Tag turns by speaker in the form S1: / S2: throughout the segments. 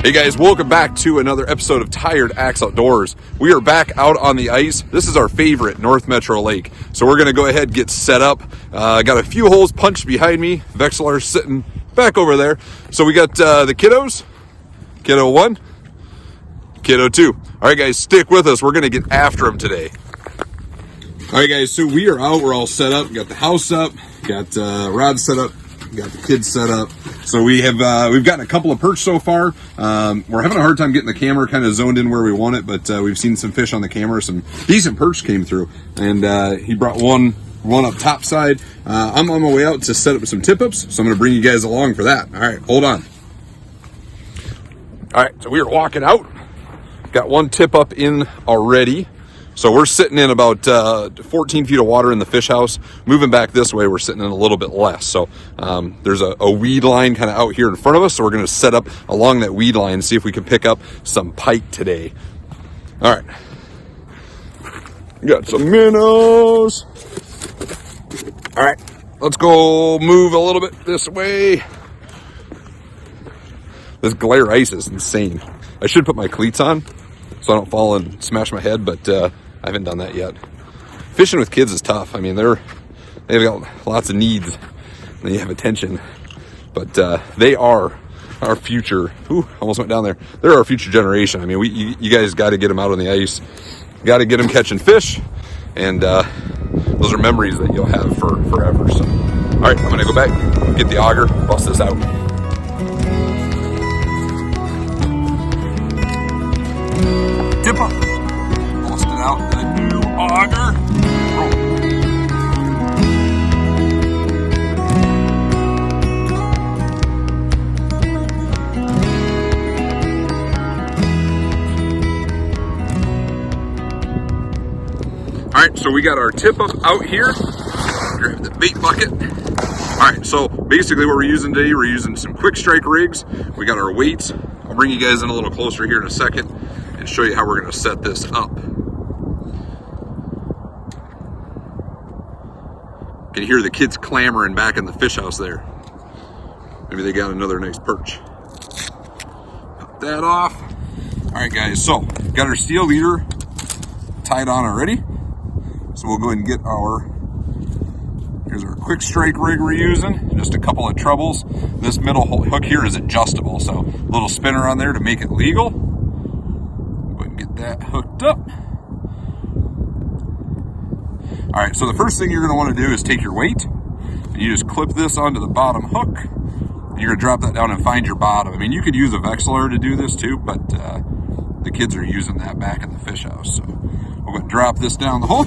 S1: Hey guys, welcome back to another episode of Tired Axe Outdoors. We are back out on the ice. This is our favorite North Metro lake. So we're going to go ahead and get set up. Got a few holes punched behind me. Vexelar's sitting back over there. So we got the kiddos. Kiddo 1, Kiddo 2. All right guys, stick with us. We're going to get after them today. All right guys, so we are out. We're all set up. Got the house up. Got rods set up. Got the kids set up. So we've gotten a couple of perch so far. We're having a hard time getting the camera kind of zoned in where we want it, but we've seen some fish on the camera. Some decent perch came through, and he brought one up top side. I'm on my way out to set up some tip-ups, so I'm going to bring you guys along for that. All right, hold on. All right, so we are walking out. Got one tip-up in already. So we're sitting in about 14 feet of water in the fish house. Moving back this way, we're sitting in a little bit less. So there's a weed line kind of out here in front of us. So we're going to set up along that weed line and see if we can pick up some pike today. All right. Got some minnows. All right. Let's go move a little bit this way. This glare ice is insane. I should put my cleats on so I don't fall and smash my head, but I haven't done that yet. Fishing with kids is tough. I mean, they've got lots of needs. They have attention, but they are our future. Ooh, almost went down there. They're our future generation. I mean, you guys got to get them out on the ice. Got to get them catching fish, and those are memories that you'll have for forever. So, all right, I'm gonna go back, get the auger, bust this out. Tip up. Busted out the new auger. Roll. All right, so we got our tip up out here. Grab the bait bucket. All right, so basically what we're using today, we're using some quick strike rigs. We got our weights. I'll bring you guys in a little closer here in a second and show you how we're going to set this up. Can you hear the kids clamoring back in the fish house there? Maybe they got another nice perch. Cut that off. All right guys, so got our steel leader tied on already. So we'll go ahead and get here's our quick strike rig we're using. Just a couple of trebles. This middle hook here is adjustable, so a little spinner on there to make it legal. Go ahead and get that hooked up. All right, so the first thing you're going to want to do is take your weight, and you just clip this onto the bottom hook. And you're going to drop that down and find your bottom. I mean, you could use a Vexelar to do this too, but the kids are using that back in the fish house. So we're going to drop this down the hole.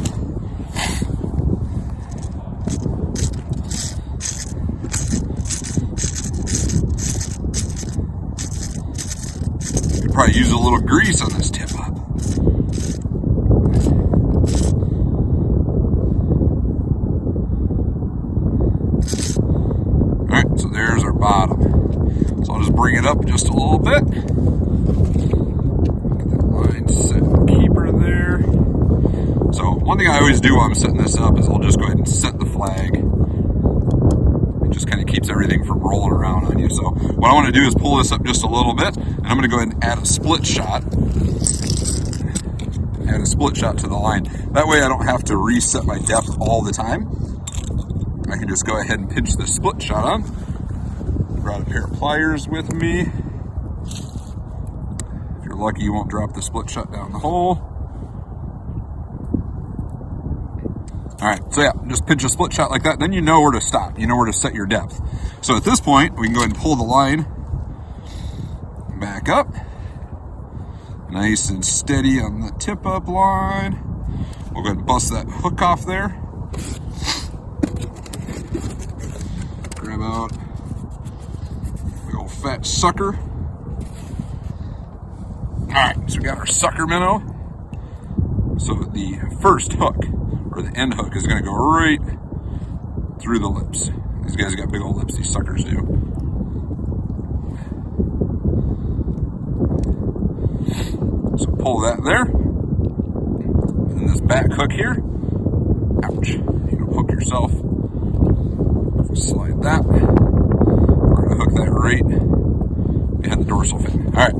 S1: Probably use a little grease on this tip up. Alright, so there's our bottom. So I'll just bring it up just a little bit. Get that line set keeper there. So one thing I always do while I'm setting this up is I'll just go ahead and set the flag. It just kind of keeps everything from rolling around on you. So what I want to do is pull this up just a little bit, and I'm going to go ahead and add a split shot. Add a split shot to the line. That way I don't have to reset my depth all the time. I can just go ahead and pinch the split shot on. Brought a pair of pliers with me. If you're lucky, you won't drop the split shot down the hole. All right, so yeah, just pinch a split shot like that. Then you know where to stop. You know where to set your depth. So at this point, we can go ahead and pull the line back up. Nice and steady on the tip up line. We'll go ahead and bust that hook off there. Grab out a big old fat sucker. All right, so we got our sucker minnow. So the first hook, or the end hook, is going to go right through the lips. These guys got big old lips, these suckers do. So pull that there. And this back hook here, ouch, you can hook yourself. Slide that. We're going to hook that right behind the dorsal fin. All right,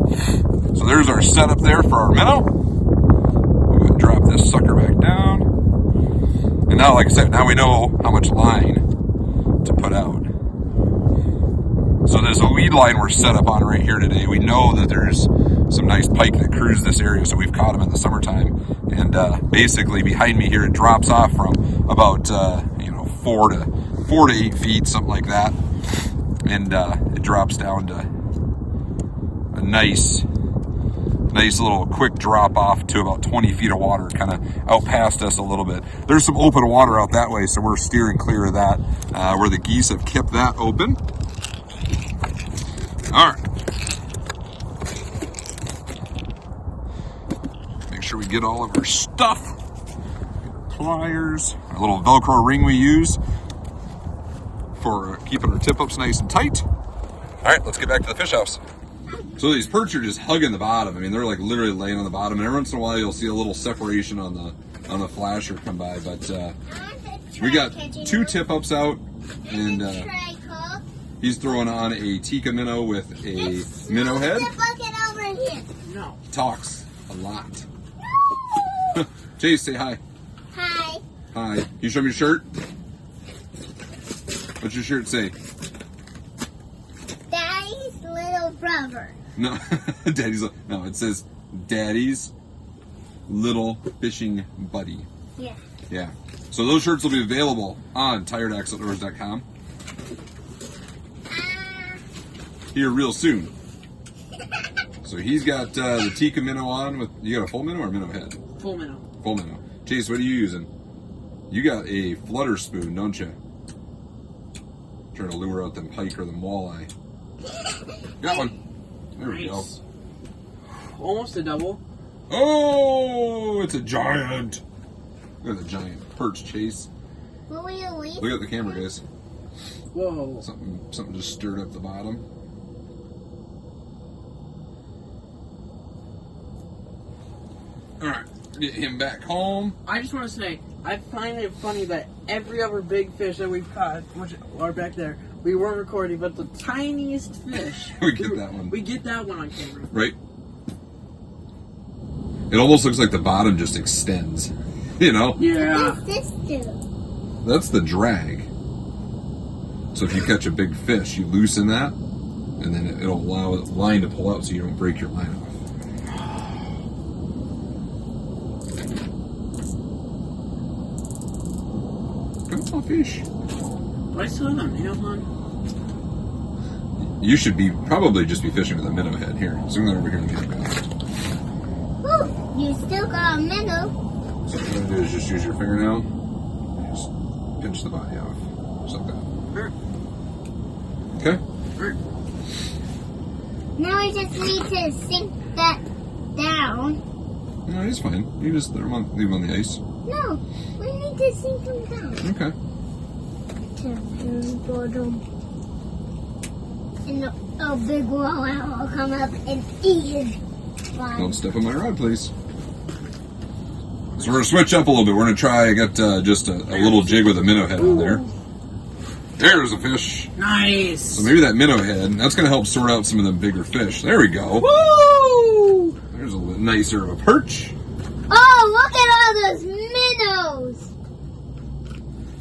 S1: there's our setup there for our minnow. We're going to drop this sucker back down. And now, like I said, now we know how much line to put out. So there's a lead line we're set up on right here today. We know that there's some nice pike that cruise this area, so we've caught them in the summertime. And basically behind me here, it drops off from about 4 to 8 feet, something like that. And it drops down to a nice little quick drop off to about 20 feet of water, kind of out past us a little bit. There's some open water out that way, so we're steering clear of that, where the geese have kept that open. All right. Make sure we get all of our stuff. Pliers, our little Velcro ring we use for keeping our tip-ups nice and tight. All right, let's get back to the fish house. So these perch are just hugging the bottom. I mean, they're like literally laying on the bottom, and every once in a while you'll see a little separation on the flasher come by. But we got 2 tip-ups out, and he's throwing on a Tika minnow with a minnow head.
S2: No.
S1: Talks a lot. Chase, say hi.
S2: Hi.
S1: Hi. You show me your shirt? What's your shirt say?
S2: Daddy's little brother.
S1: No, no. It says Daddy's little fishing buddy.
S2: Yeah.
S1: Yeah. So those shirts will be available on tiredaxoutdoors.com here real soon. So he's got the Tika minnow on with. You got a full minnow or minnow head?
S3: Full minnow.
S1: Full minnow. Chase, what are you using? You got a flutter spoon, don't you? Trying to lure out them pike or them walleye. Got one. There we go.
S3: Almost a double.
S1: Oh, it's a giant. Look at the giant perch, Chase.
S2: Will we leave?
S1: Look at the camera, guys.
S3: Whoa.
S1: Something just stirred up the bottom. All right, get him back home.
S3: I just want to say, I find it funny that every other big fish that we've caught, which are back there, we weren't recording, but the tiniest fish,
S1: We get that one.
S3: We get that one on camera.
S1: Right? It almost looks like the bottom just extends. You know?
S3: Yeah.
S2: What does this do?
S1: That's the drag. So if you catch a big fish, you loosen that, and then it'll allow the line to pull out so you don't break your line off. Come on, fish.
S3: Do I still have that minnow on?
S1: You should probably just be fishing with a minnow head here. Zoom that over here in the camera.
S2: Ooh, you still got a minnow.
S1: So what you're going to do is just use your fingernail, just pinch the body off, just like that. Okay?
S2: Now we just need to sink that down.
S1: No, it's fine. You just leave them on the ice.
S2: No, we need to sink them down.
S1: Okay.
S2: To the bottom. And a big walleye will come up and eat his body.
S1: Don't step on my rod, please. So we're going to switch up a little bit. We're going to try, I got just a little jig with a minnow head on there. There's a fish.
S3: Nice.
S1: So maybe that minnow head, that's going to help sort out some of them bigger fish. There we go.
S3: Woo!
S1: There's a little bit nicer of a perch.
S2: Oh, look at all those minnows.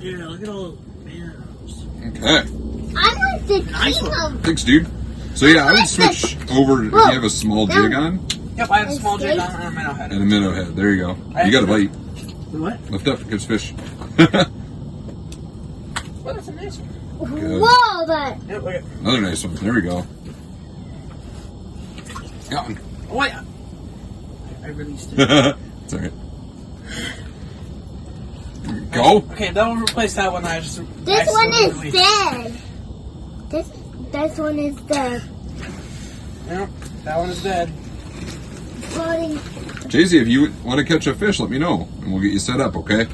S3: Yeah, look at all those minnows.
S1: Okay.
S2: I like the
S3: Nice
S2: king
S3: one.
S2: of.
S1: Thanks, dude. So yeah, I would switch over if you have a small jig on
S3: Yep, I have a small jig on and a minnow head.
S1: and a minnow head. There you go. You got a bite.
S3: What?
S1: Lift up, good fish.
S3: Well, that's a nice one.
S1: Good.
S2: Whoa, that.
S3: Yep, look at.
S1: Another nice one. There we go. Got one.
S3: Oh, wait. I released it.
S1: It's alright. There we go.
S3: Okay, that one replaced that one. I just.
S2: This
S3: I
S2: one is
S3: released.
S2: dead. This one is dead.
S3: Yep, that one is dead.
S2: Floating.
S1: Jay-Z, if you want to catch a fish, let me know, and we'll get you set up, okay?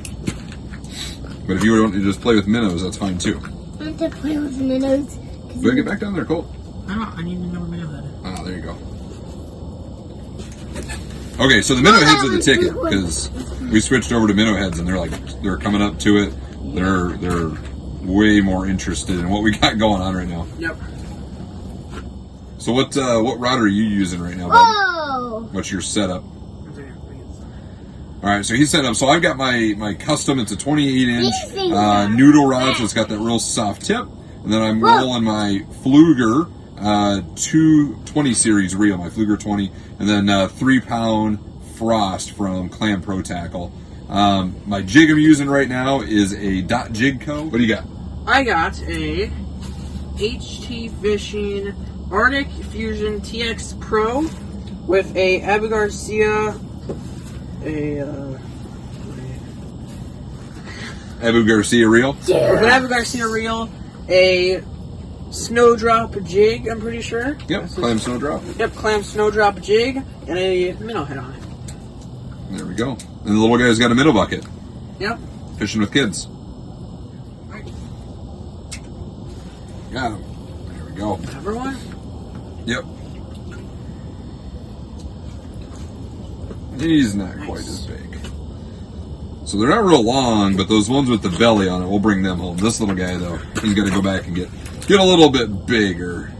S1: But if you want to just play with minnows, that's fine too.
S2: I want to play with minnows.
S1: Do I get back down there, Colt?
S3: I need to know where minnow head is.
S1: Ah, there you go. Okay, so the minnow heads are the ticket because we switched over to minnow heads, and they're coming up to it. They're way more interested in what we got going on right now.
S3: Yep.
S1: So what rod are you using right now, bud?
S2: Oh,
S1: What's your setup? All right, so he's set up. So I've got my custom. It's a 28-inch noodle rod, so it's got that real soft tip. And then I'm rolling my Fluger 220 series reel, my Fluger 20, and then 3-pound Frost from Clam Pro Tackle. My jig I'm using right now is a Dot Jig Co. What do you got?
S3: I got a HT Fishing Arctic Fusion TX Pro with a Abu Garcia,
S1: Abu Garcia reel.
S3: With an Abu Garcia reel, a Snowdrop jig, I'm pretty sure.
S1: Yep, Clam Snowdrop.
S3: Yep, Clam Snowdrop jig, and a minnow head on it.
S1: There we go. And the little guy's got a minnow bucket.
S3: Yep.
S1: Fishing with kids. Got him. There we go.
S3: Everyone?
S1: Yep. He's not quite as big. So they're not real long, but those ones with the belly on it, we'll bring them home. This little guy, though, he's got to go back and get a little bit bigger.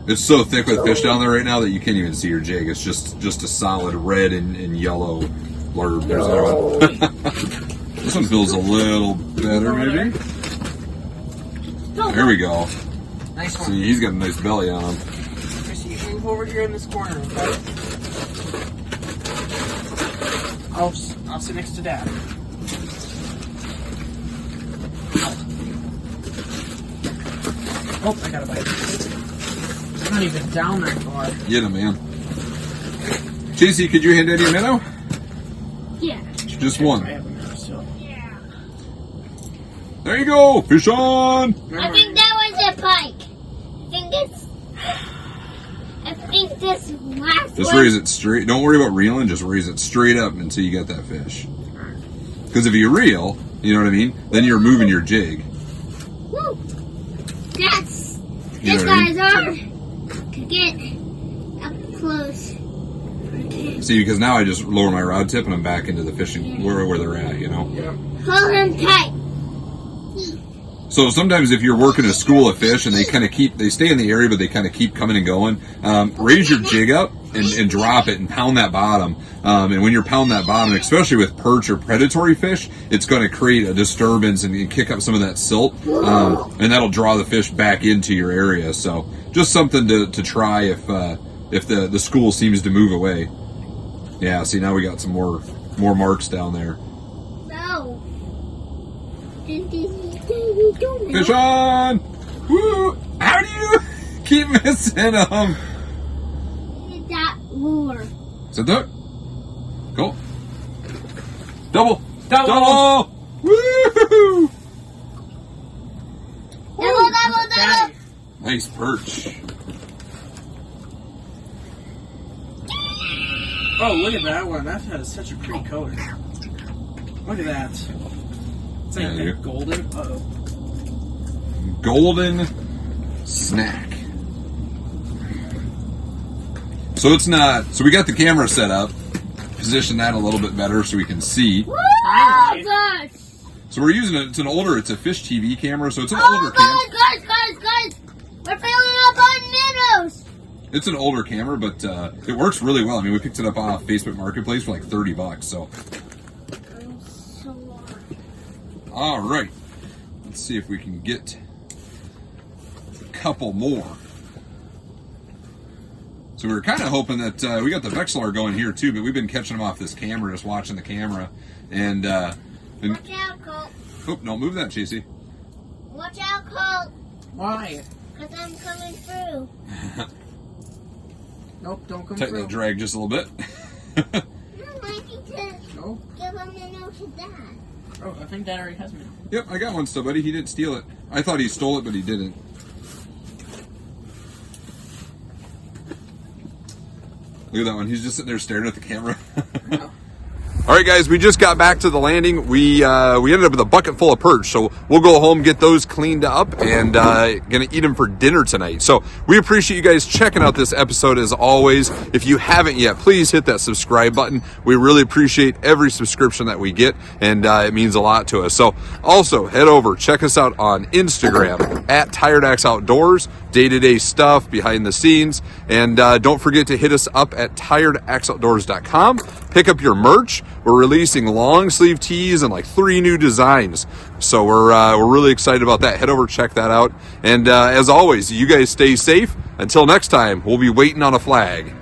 S1: It's so thick with fish down there right now that you can't even see your jig. It's just a solid red and yellow blurb. There's another one. This one feels a little better, maybe. There we go.
S3: Nice one.
S1: See, he's got a nice belly on him.
S3: So you move over here in this corner, okay? I'll sit next to Dad. Oh, I got a bite. It's not even down that far.
S1: Get him, man. JC, could you hand Eddie a minnow?
S2: Yeah.
S1: Just one.
S3: I have a minnow still.
S2: Yeah.
S1: There you go. Fish on.
S2: I think that was a pike. I think this last
S1: Just
S2: one.
S1: raise it straight. Don't worry about reeling. Just raise it straight up until you get that fish. Because if you reel, you know what I mean, then you're moving your jig.
S2: Woo. That's
S1: You
S2: this
S1: know what I
S2: guy's
S1: mean?
S2: on to get up close. Okay.
S1: See, because now I just lower my rod tip and I'm back into the fishing where they're at, you know.
S3: Yep.
S2: Hold him tight.
S1: So sometimes if you're working a school of fish and they kind of they stay in the area, but they kind of keep coming and going, raise your jig up and drop it and pound that bottom. And when you're pounding that bottom, especially with perch or predatory fish, it's going to create a disturbance and kick up some of that silt. And that'll draw the fish back into your area. So just something to try if the school seems to move away. Yeah, see, now we got some more marks down there.
S2: So,
S1: Fish on! Woo! How do you keep missing them?
S2: that lure.
S1: Is that that? Go. Double! Woo!
S2: Double.
S1: Nice perch.
S3: Oh, look at that one. That has such a pretty color. Look at that. It's like
S1: Yeah,
S3: golden. Uh-oh.
S1: Golden snack. So it's not. So we got the camera set up. Position that a little bit better so we can see.
S2: Finally.
S1: So we're using it. It's a fish TV camera. So it's an older camera.
S2: Guys. We're filling up on minnows.
S1: It's an older camera, but it works really well. I mean, we picked it up off Facebook Marketplace for like $30. So.
S2: I'm so
S1: All right. Let's see if we can get a couple more. So we were kind of hoping that we got the Vexilar going here too, but we've been catching them off this camera, just watching the camera. And
S2: Watch out, Colt.
S1: oh, don't move that, Chasey.
S2: Watch out, Colt.
S3: Why?
S2: Because I'm coming through.
S3: Nope, don't come
S1: Tighten
S3: through.
S1: that drag just a little bit.
S2: No, I need to
S3: No?
S2: give a minnow to Dad.
S3: Oh, I think Dad already has me.
S1: Yep, I got one still, buddy. He didn't steal it. I thought he stole it, but he didn't. Look at that one. He's just sitting there staring at the camera. All right, guys, we just got back to the landing. We ended up with a bucket full of perch, so we'll go home, get those cleaned up, and gonna eat them for dinner tonight. So we appreciate you guys checking out this episode as always. If you haven't yet, please hit that subscribe button. We really appreciate every subscription that we get, and it means a lot to us. So also head over, check us out on Instagram, at Tired Axe Outdoors, day-to-day stuff, behind the scenes. And don't forget to hit us up at tiredaxeoutdoors.com. Pick up your merch. We're releasing long sleeve tees and like 3 new designs. So we're really excited about that. Head over, check that out. And as always, you guys stay safe. Until next time, we'll be waiting on a flag.